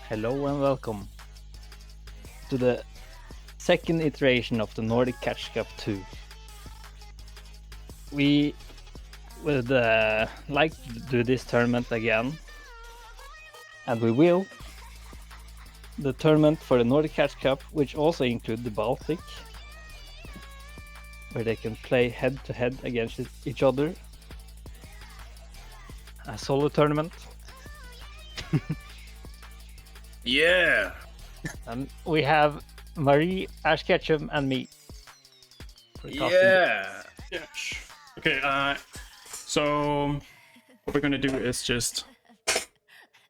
Hello and welcome to the second iteration of the Nordic Catch Cup 2. We would like to do this tournament again, and we will. The tournament for the Nordic Catch Cup, which also includes the Baltic, where they can play head-to-head against each other. A solo tournament. Yeah. And we have Marie, Ash Ketchum, and me. Yeah. Okay, so what we're gonna do is just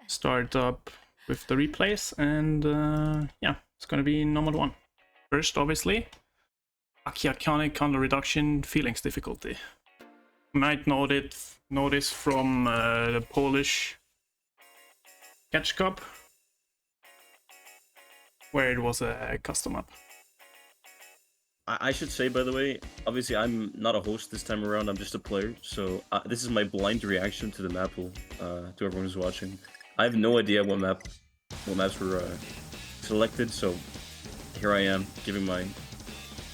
start up with the replays, and yeah, it's gonna be normal one. First, obviously, Akiakane color reduction feelings difficulty. You might notice from the Polish Catch Cup, where it was a custom map. I should say, by the way, obviously I'm not a host this time around, I'm just a player, so this is my blind reaction to the map pool, to everyone who's watching. I have no idea what maps were selected, so here I am, giving my,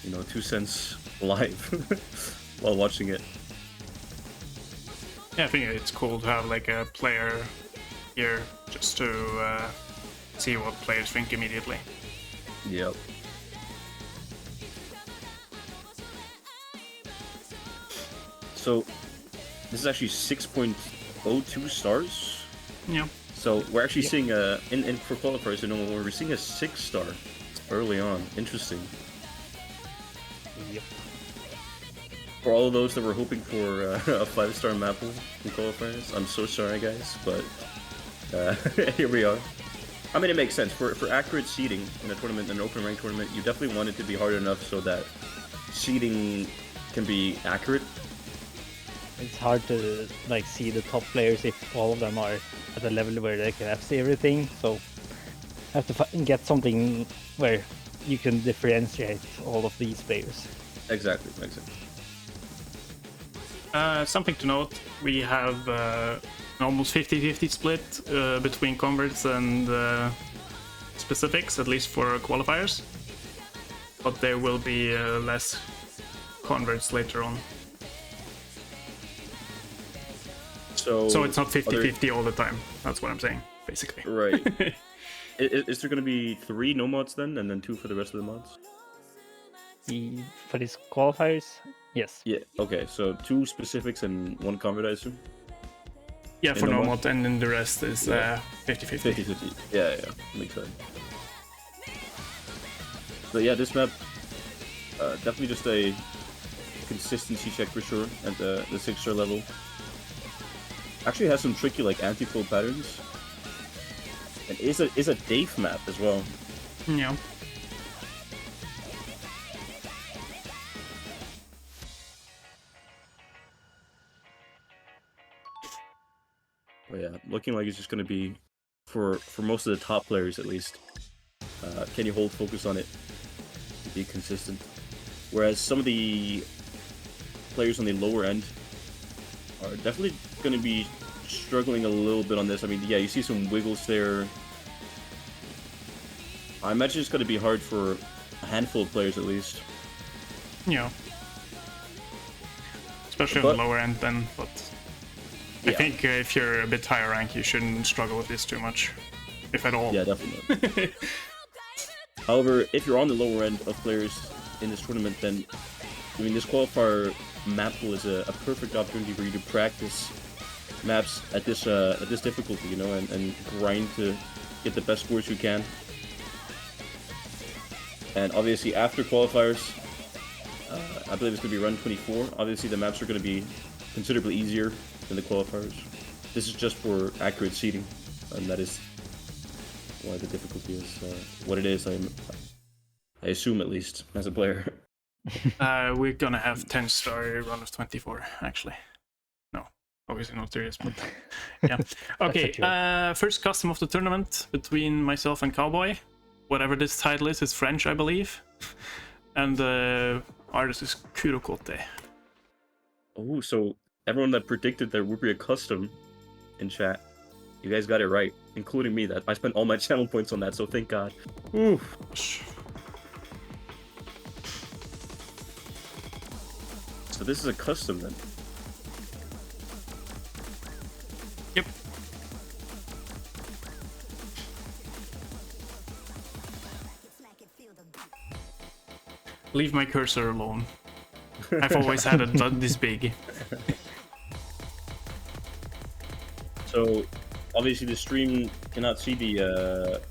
2 cents live while watching it. Yeah, I think it's cool to have like a player here just to see what players think immediately. Yep. So, this is actually 6.02 stars. Yeah. So we're actually seeing in for qualifiers, we're seeing a 6-star early on. Interesting. Yep. For all of those that were hoping for a 5-star map pool in qualifiers, I'm so sorry, guys, but here we are. I mean, it makes sense for accurate seeding in a tournament, an open rank tournament. You definitely want it to be hard enough so that seeding can be accurate. It's hard to see the top players if all of them are at a level where they can FC everything. So have to get something where you can differentiate all of these players. Exactly, makes sense. Something to note: we have an almost 50-50 split between converts and specifics, at least for qualifiers. But there will be less converts later on. So it's not 50-50 all the time. That's what I'm saying, basically. Right. Is there going to be 3 no mods then, and then 2 for the rest of the mods? For these qualifiers, yes. Yeah. Okay. So 2 specifics and 1 convert, I assume. Yeah, for no mod, and then the rest is 50-50. 50-50. Yeah, makes sense. But yeah, this map definitely just a consistency check for sure at the 6-star level. Actually has some tricky like anti-flow patterns. And is a Dave map as well. Yeah. But yeah, looking like it's just gonna be for most of the top players at least. Can you hold focus on it? Be consistent. Whereas some of the players on the lower end are definitely gonna be struggling a little bit on this. I mean, yeah, you see some wiggles there. I imagine it's gonna be hard for a handful of players at least. Yeah. Especially on the lower end then, but I think if you're a bit higher rank, you shouldn't struggle with this too much, if at all. Yeah, definitely. However, if you're on the lower end of players in this tournament, then I mean, this qualifier map pool is a perfect opportunity for you to practice maps at this difficulty, you know, and grind to get the best scores you can. And obviously, after qualifiers, I believe it's going to be run 24. Obviously, the maps are going to be considerably easier than the qualifiers. This is just for accurate seeding, and that is why the difficulty is what it is. I assume, at least, as a player. We're gonna have 10-star run of 24, actually. No, obviously not serious, but yeah. Okay, first custom of the tournament between myself and Cowboy. Whatever this title is, it's French, I believe. And the artist is Kurokote. Oh, so everyone that predicted there would be a custom in chat, you guys got it right, including me. That I spent all my channel points on that, so thank God. Ooh. So this is a custom then? Yep. Leave my cursor alone. I've always had it this big. So, obviously the stream cannot see the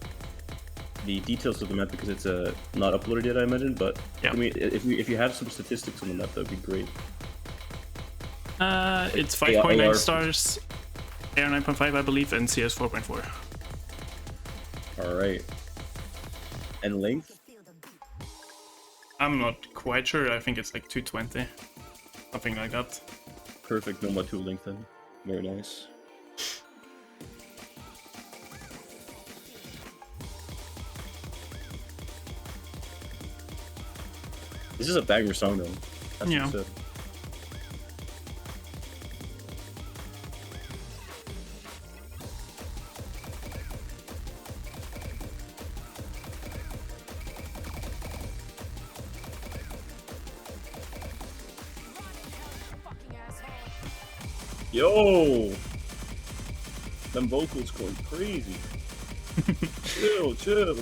details of the map because it's not uploaded yet, I imagine. But yeah. I mean, if you have some statistics on the map, that would be great. It's 5.9 stars, AR 9.5, I believe, and CS 4.4. All right. And length? I'm not quite sure. I think it's like 220, something like that. Perfect Noma 2 length then. Very nice. This is a banger song though. That's yeah. Yo! Them vocals going crazy. Chill, chill.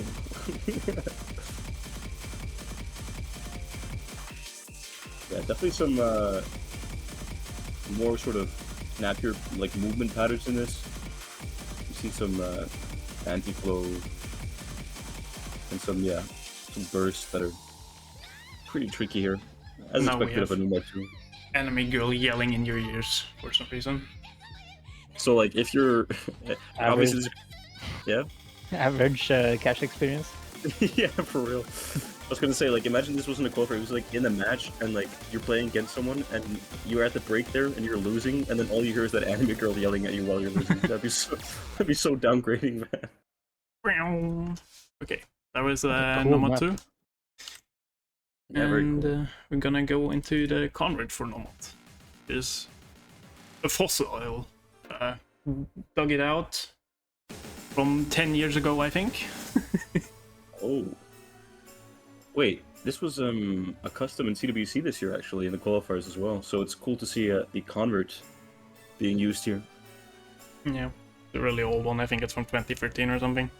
Yeah, definitely some more sort of snappier like movement patterns in this. You see some anti-flow and some bursts that are pretty tricky here. As expected of a Numa 2. Enemy girl yelling in your ears for some reason. So like if you're obviously average cash experience. Yeah, for real. I was gonna say, like, imagine this wasn't a qualifier, it was like in a match and like you're playing against someone and you're at the break there and you're losing and then all you hear is that anime girl yelling at you while you're losing. That'd be so downgrading, man. Okay, that was Nomad 2. Yeah, very and cool. We're gonna go into the convert for Nomad. It's a fossil. Dug it out from 10 years ago, I think. Oh. Wait, this was a custom in CWC this year, actually, in the qualifiers as well. So it's cool to see the convert being used here. Yeah, the really old one. I think it's from 2013 or something.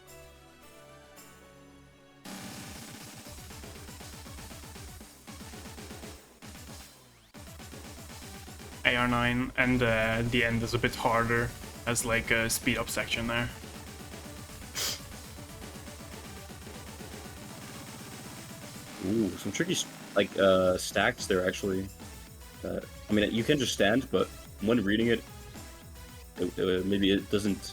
AR9, and the end is a bit harder, as like a speed up section there. Ooh, some tricky stacks there actually. I mean, you can just stand, but when reading it, maybe it doesn't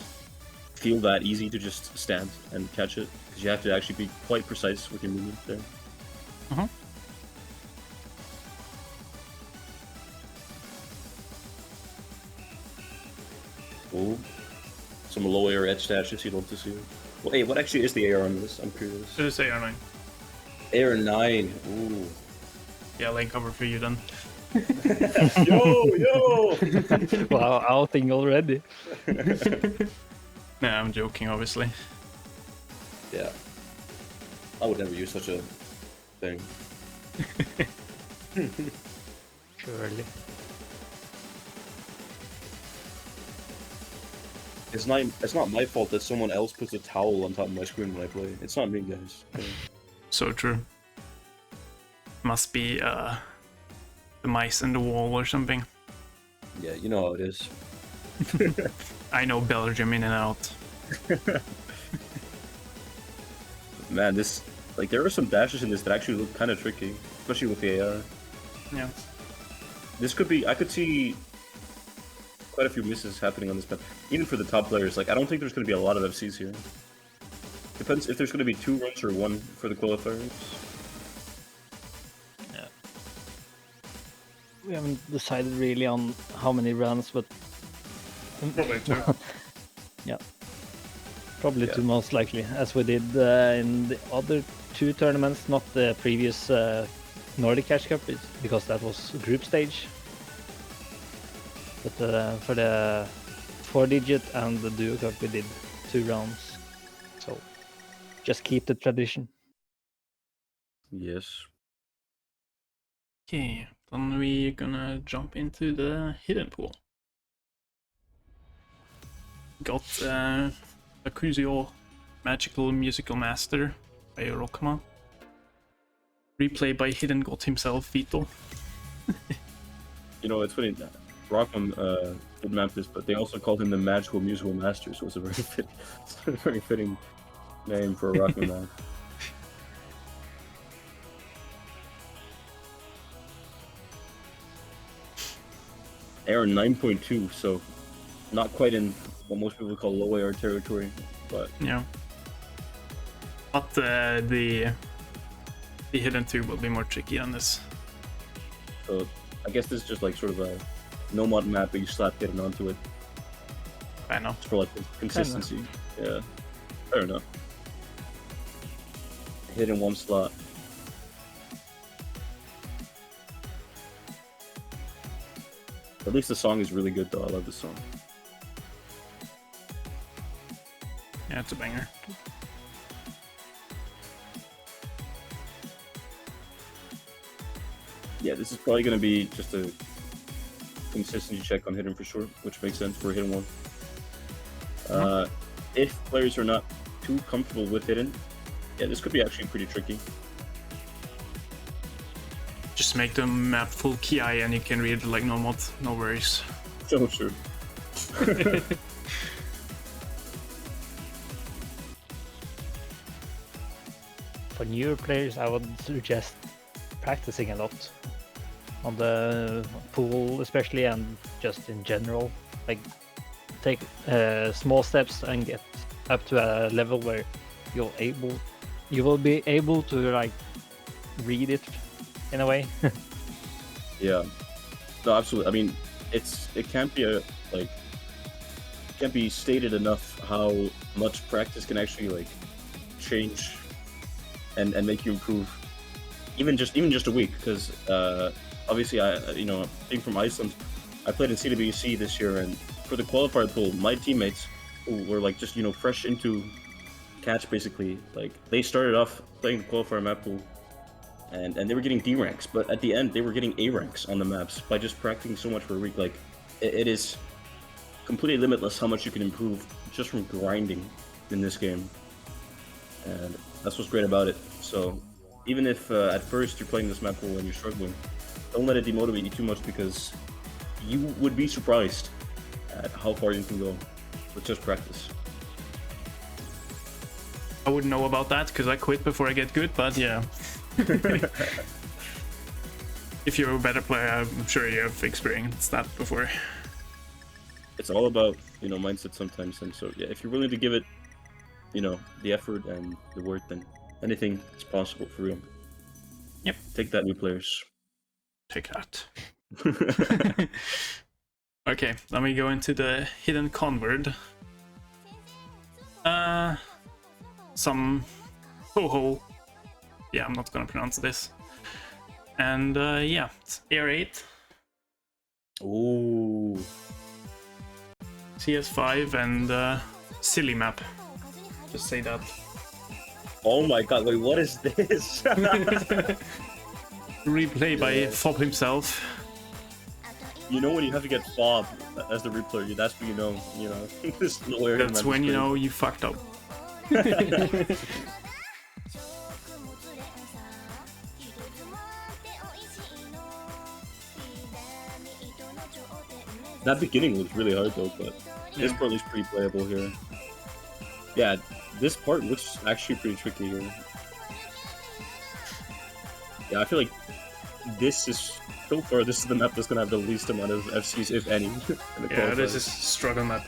feel that easy to just stand and catch it, because you have to actually be quite precise with your movement there. Uh-huh. Ooh, some low air edge stashes you'd love to see. Well, hey, what actually is the AR on this? I'm curious. It is AR9. AR9. Ooh. Yeah, lane cover for you then. Yo! Wow, outing already. Nah, I'm joking, obviously. Yeah. I would never use such a thing. Surely. It's not my fault that someone else puts a towel on top of my screen when I play. It's not me, guys. Yeah. So true. Must be the mice in the wall or something. Yeah, you know how it is. I know Belgium in and out. Man, this there are some dashes in this that actually look kind of tricky, especially with the AR. Yeah. This could be. I could see quite a few misses happening on this map, even for the top players. I don't think there's going to be a lot of FCs here. Depends if there's going to be 2 runs or 1 for the qualifiers. Yeah. We haven't decided really on how many runs, but Probably 2. yeah, probably Yeah. 2 most likely, as we did in the other 2 tournaments, not the previous Nordic Catch Cup, because that was group stage. But for the 4-digit and the duo cup, we did 2 rounds. So just keep the tradition. Yes. Okay, then we're gonna jump into the hidden pool. Got Accusio Magical Musical Master by Rokama. Replay by Hidden God himself, Vito. You know, it's funny. Rockman did map this, but they also called him the Magical Musical Master, so it's a very fitting name for a Rockman map. AR 9.2, so not quite in what most people call low AR territory, but Yeah. But the hidden 2 will be more tricky on this. so I guess this is just sort of a no-mod map, but you slap hidden onto it. I know. It's for consistency. Yeah, fair enough. Hit in 1 slot. At least the song is really good, though. I love the song. Yeah, it's a banger. Yeah, this is probably going to be just a consistency check on hidden for sure, which makes sense for a hidden 1. If players are not too comfortable with hidden, yeah, this could be actually pretty tricky. Just make the map full ki and you can read like normal, no worries. So true. For newer players, I would suggest practicing a lot on the pool, especially, and just in general. Take small steps and get up to a level where you will be able to read it in a way. Yeah. No, absolutely. I mean, it can't be can't be stated enough how much practice can actually change and make you improve. Even just a week, because obviously being from Iceland, I played in CWC this year, and for the qualifier pool, my teammates who were just fresh into catch, basically, they started off playing the qualifier map pool, and they were getting D ranks, but at the end they were getting A ranks on the maps by just practicing so much for a week. It is completely limitless how much you can improve just from grinding in this game, and that's what's great about it. So even if at first you're playing this map pool and you're struggling, don't let it demotivate you too much, because you would be surprised at how far you can go with just practice. I wouldn't know about that because I quit before I get good, but yeah. If you're a better player, I'm sure you have experienced that before. It's all about, you know, mindset sometimes, and so yeah, if you're willing to give it, you know, the effort and the work, then anything is possible for real. Yep. Take that, new players. Take that. Okay, let me go into the hidden convert. Some ho-ho. Yeah, I'm not gonna pronounce this. And yeah, it's Air 8. Ooh. CS5 and silly map. Just say that. Oh my god, wait, what is this? Replay by Yeah. Fob himself. You know when you have to get Fob as the replayer, that's when you know, this lawyer. That's when you know you fucked up. That beginning was really hard though, but this Yeah. part looks pretty playable here. Yeah, this part looks actually pretty tricky here. Yeah, I feel like this is, so far, this is the map that's gonna have the least amount of FCs, if any. In the Yeah, this qualifiers. is struggle map.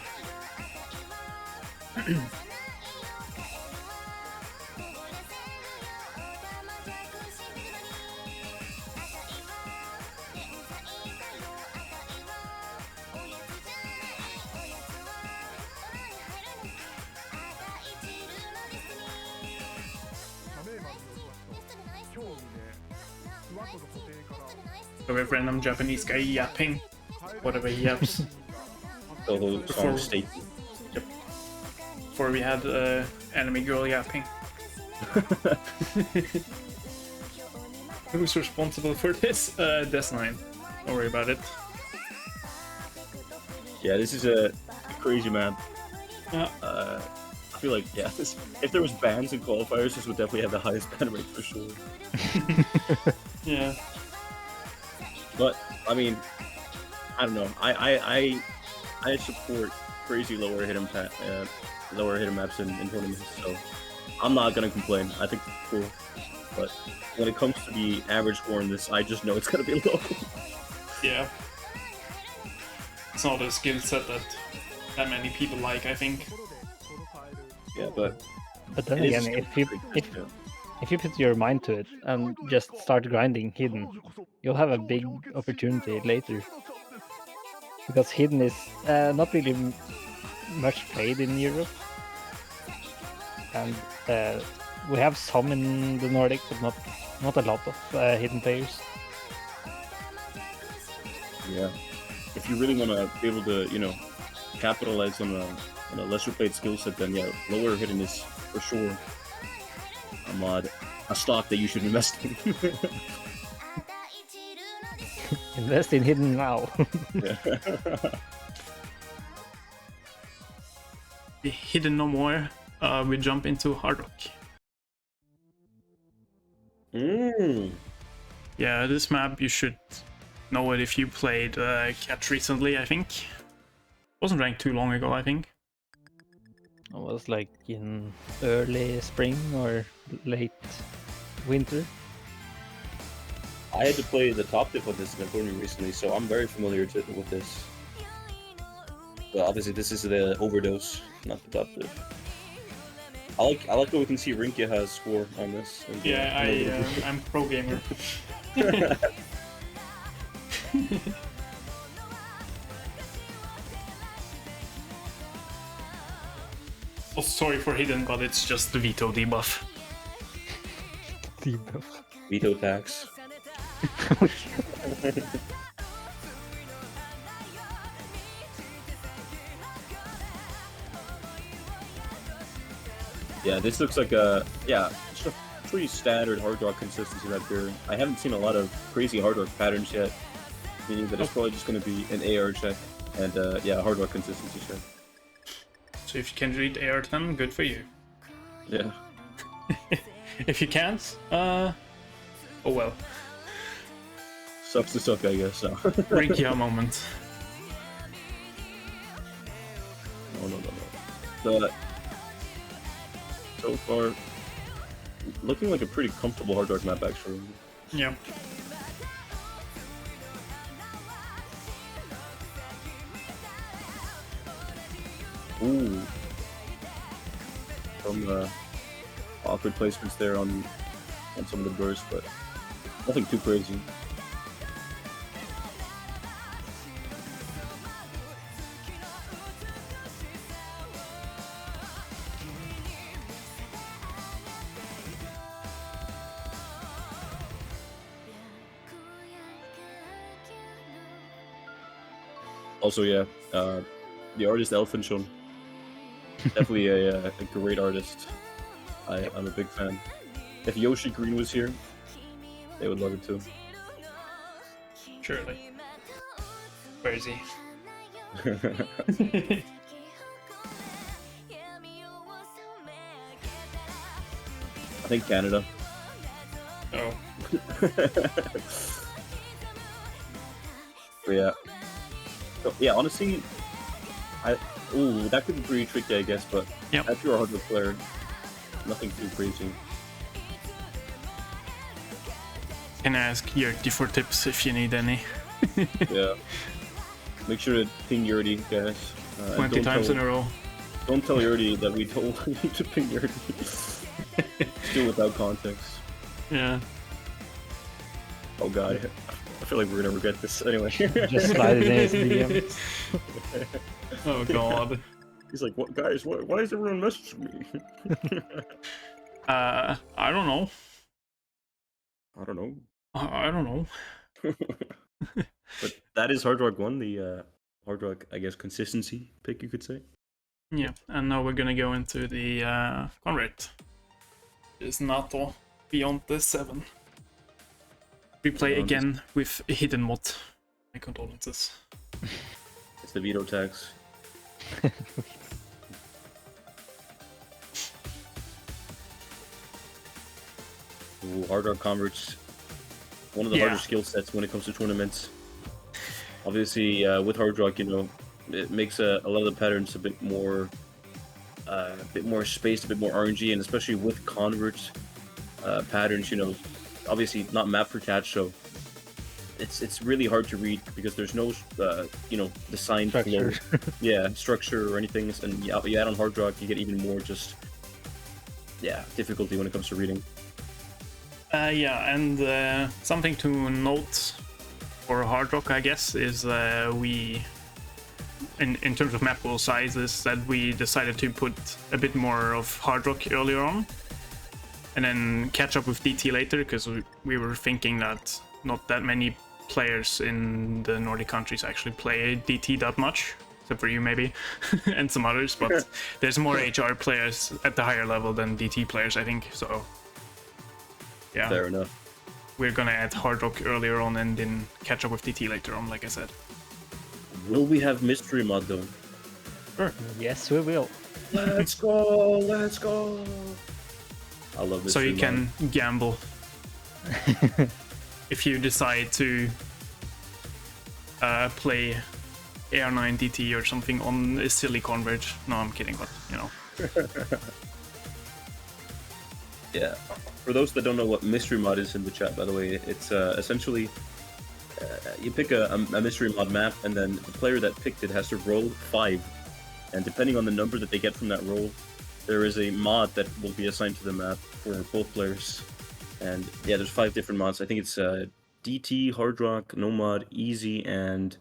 So we have random Japanese guy yapping, whatever he yaps. The whole Before- song state. Before we had enemy girl yapping. Who's responsible for this? Des9. Don't worry about it. Yeah, this is a crazy map. Yeah. I feel like, yeah, if there was bans and qualifiers, this would definitely have the highest ban rate for sure. Yeah. But I mean, I don't know. I support crazy lower hidden maps in tournaments. So I'm not gonna complain. I think it's cool. But when it comes to the average score in this, I just know it's gonna be low. Yeah. It's not a skill set that many people like, I think. Yeah, but then it is again, still pretty good, if you put your mind to it and just start grinding hidden, you'll have a big opportunity later. Because hidden is not really much played in Europe, and we have some in the Nordic, but not a lot of hidden players. Yeah. If you really want to be able to, capitalize on a lesser played skill set, then yeah, lower hidden is for sure a stock that you should invest in. Invest in hidden now. Hidden no more. We jump into Hard Rock. Yeah, this map you should know it if you played Catch recently, I think. Wasn't ranked too long ago, I think. It was like in early spring or late winter. I had to play the top diff on this in a tournament recently, so I'm very familiar with this. But obviously, this is the overdose, not the top diff. I like that we can see Rinkia has score on this. And, Yeah, I'm pro gamer. Oh, sorry for hidden, but it's just the veto debuff. Debuff. veto tax. Yeah, this looks like just a pretty standard hard rock consistency right here. I haven't seen a lot of crazy hard rock patterns yet, meaning that it's probably just going to be an AR check and hard rock consistency check. So if you can read AR10, good for you. Yeah. If you can't, oh well. Sucks to suck, I guess. So. Rinkia moment. No. so far, looking like a pretty comfortable Hard Rock map, actually. Yeah. Ooh. Some awkward placements there on some of the bursts, but nothing too crazy. Also, yeah, the artist Elfinshon, definitely a great artist. I'm a big fan. If Yoshi Green was here, they would love it too. Surely. Where is he? I think Canada. Oh. But yeah. So, yeah, honestly, that could be pretty tricky, I guess, but Yep. if you're a hardcore player, nothing too crazy. Can I ask Yerty for tips if you need any? Yeah. Make sure to ping Yurdy, guys. 20 times in a row. Don't tell Yurdy that we told you to ping Yurdy. Still without context. Yeah. Oh god, I feel like we're gonna regret this anyway. Just slide it in his DM. Oh god. He's like, "What, guys? Why is everyone messaging me?" I don't know. I don't know. I don't know. But that is Hard Rock 1, the Hard Rock, I guess, consistency pick, you could say. Yeah, and now we're gonna go into the convert. It's NATO Beyond the 7. We play Beyond again with a hidden mod. My condolences. It's the veto tax. Ooh, Hard Rock converts, one of the harder skill sets when it comes to tournaments. Obviously, with Hard Rock, you know, it makes a lot of the patterns a bit more spaced, a bit more RNG, and especially with converts patterns, you know, obviously not map for catch, so it's really hard to read because there's no you know, design flow, structure or anything, and you add on Hard Rock, you get even more just difficulty when it comes to reading. Yeah, and something to note for Hard Rock, I guess, is we, in terms of map pool sizes, that we decided to put a bit more of Hard Rock earlier on, and then catch up with DT later, because we were thinking that not that many players in the Nordic countries actually play DT that much, except for you maybe, and some others, but there's more HR players at the higher level than DT players, I think, so yeah. Fair enough. We're gonna add Hard Rock earlier on and then catch up with DT later on, like I said. Will we have mystery mod though? Sure. Yes, we will. Let's go! Let's go! I love this. So you can gamble. If you decide to play AR9 DT or something on a silly converge. No, I'm kidding, but you know. Yeah. For those that don't know what mystery mod is in the chat, by the way, it's essentially you pick a mystery mod map, and then the player that picked it has to roll 5, and depending on the number that they get from that roll, there is a mod that will be assigned to the map for both players. And yeah, there's 5 different mods. I think it's DT, Hard Rock, Nomad, Easy, and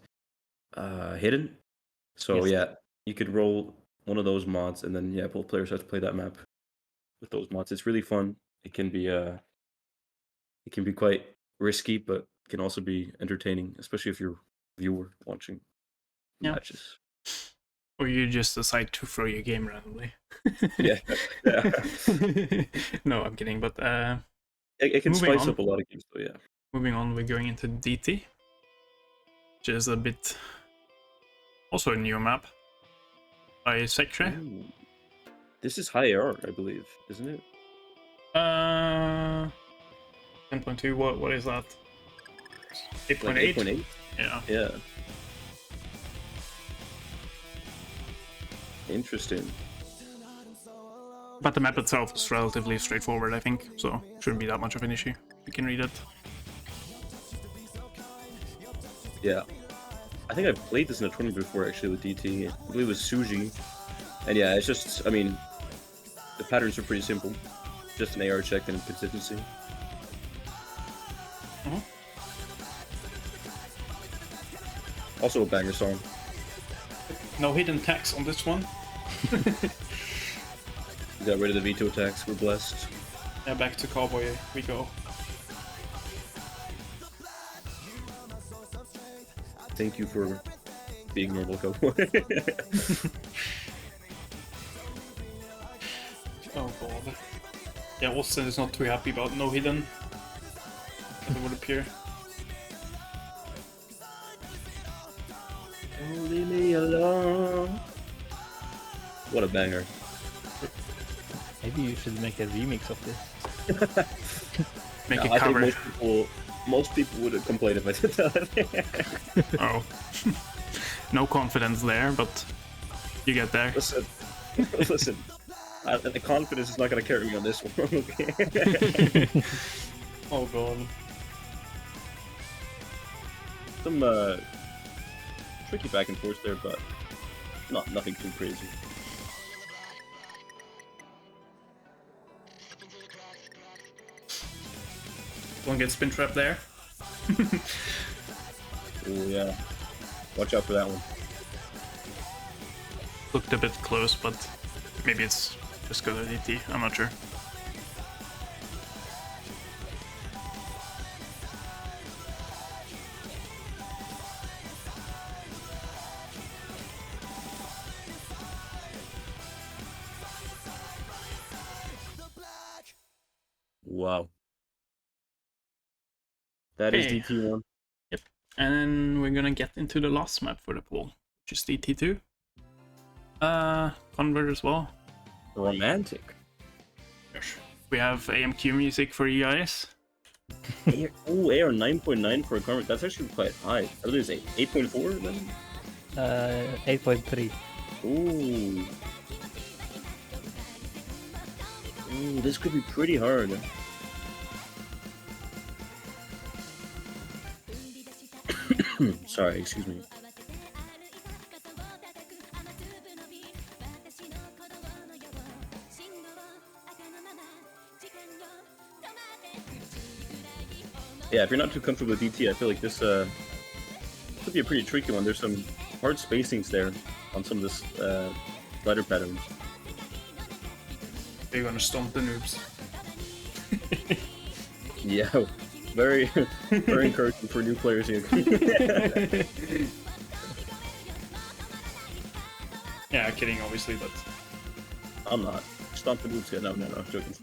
Hidden. So yeah, you could roll one of those mods, and then yeah, both players have to play that map with those mods. It's really fun. It can be quite risky, but can also be entertaining, especially if you're a viewer watching matches. Or you just decide to throw your game randomly. yeah. No, I'm kidding, but it can spice up a lot of games, though. Yeah. Moving on, we're going into DT, which is a bit also a new map by Sectre. This is high AR, I believe, isn't it? 10.2. What is that? 8.8. Like 8.8. Yeah. Interesting. But the map itself is relatively straightforward, I think, so shouldn't be that much of an issue. You can read it. Yeah. I think I played this in a tournament before, actually, with DT. I believe it was Suji. And yeah, it's just, I mean, the patterns are pretty simple. Just an AR check and consistency. Also a banger song. No hidden tags on this one. We got rid of the veto attacks, we're blessed. Yeah, back to Cowboy we go. Thank you for being normal cowboy. Oh god. Yeah, Austin is not too happy about no hidden. It would appear. Don't leave me alone. What a banger. Maybe you should make a remix of this. Make No, a cover. I think most people would complain if I did that. Oh. No confidence there, but you get there. Listen. The confidence is not going to carry me on this one, okay? Oh god. Some tricky back and forth there, but nothing too crazy. Don't get spin trap there. Oh yeah. Watch out for that one. Looked a bit close, but maybe it's just good at DT. I'm not sure. Wow. That is Okay. DT1. Yep. And then we're gonna get into the last map for the pool, which is DT2. Convert as well. Romantic. Yes. We have AMQ music for you guys. Oh, AR 9.9 for a garment. That's actually quite high. I believe it's 8.4 then? 8.3. Ooh. Ooh, this could be pretty hard. Sorry, excuse me. Yeah, if you're not too comfortable with DT, I feel like this could be a pretty tricky one. There's some hard spacings there on some of this glider patterns. They're gonna stomp the noobs. Yeah, very, very encouraging for new players here. Yeah, kidding, obviously, but I'm not. Stomp the moves. No, I'm joking.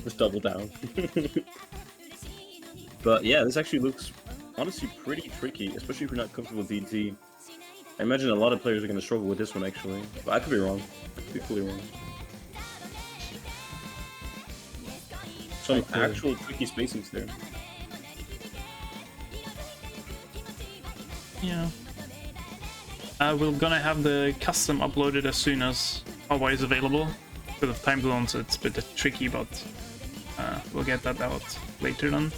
Just double down. But yeah, this actually looks honestly pretty tricky, especially if you're not comfortable with DT. I imagine a lot of players are going to struggle with this one actually. But I could be wrong. I could be fully wrong. Some actual tricky spacings there. yeah. We're gonna have the custom uploaded as soon as Hawaii is available. Because of time zones, it's a bit tricky, but we'll get that out later then.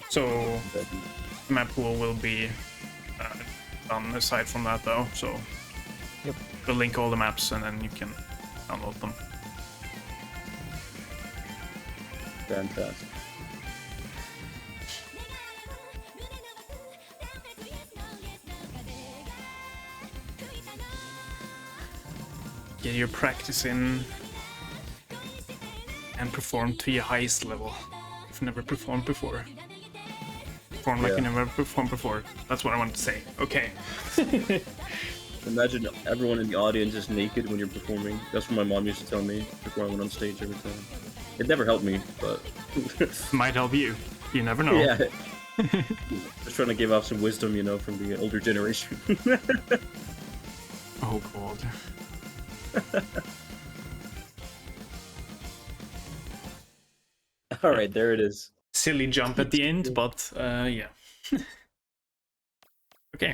So the map pool will be done aside from that though, so Yep. we'll link all the maps and then you can download them. Fantastic. Get your practice in and perform to your highest level. You've never performed before. Perform like you never performed before. That's what I wanted to say. Okay. Imagine everyone in the audience is naked when you're performing. That's what my mom used to tell me before I went on stage every time. It never helped me, but Might help you. You never know. yeah. Just trying to give off some wisdom, you know, from the older generation. Oh god. All right, there it is. Silly jump at the end, but yeah. Okay.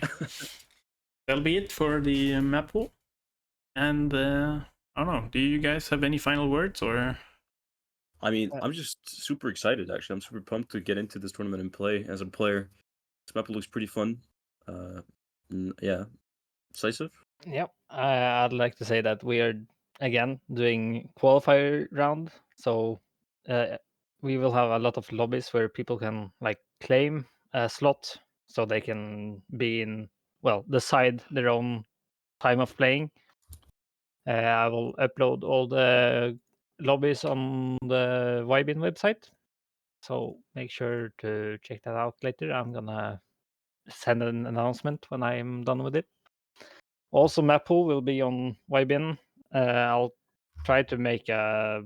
That'll be it for the map pool. And I don't know. Do you guys have any final words or? I mean, I'm just super excited. Actually, I'm super pumped to get into this tournament and play as a player. This map looks pretty fun. Yeah, decisive. Yep. I'd like to say that we are again doing qualifier round, so we will have a lot of lobbies where people can like claim a slot, so they can be in, well, decide their own time of playing. I will upload all the lobbies on the Vibin website, so make sure to check that out later. I'm gonna send an announcement when I'm done with it. Also, mappool will be on Vibin. I'll try to make a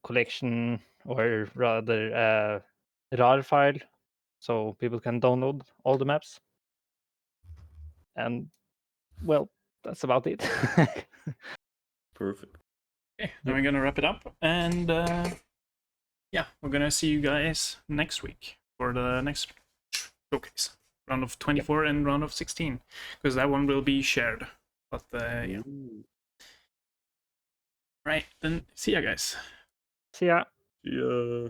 collection, or rather a RAR file, so people can download all the maps. And well, that's about it. Perfect. Okay, then we're gonna wrap it up, and yeah, we're gonna see you guys next week for the next showcase, round of 24 and round of 16, because that one will be shared. But yeah. Ooh. Right, then see ya, guys. See ya. Yeah.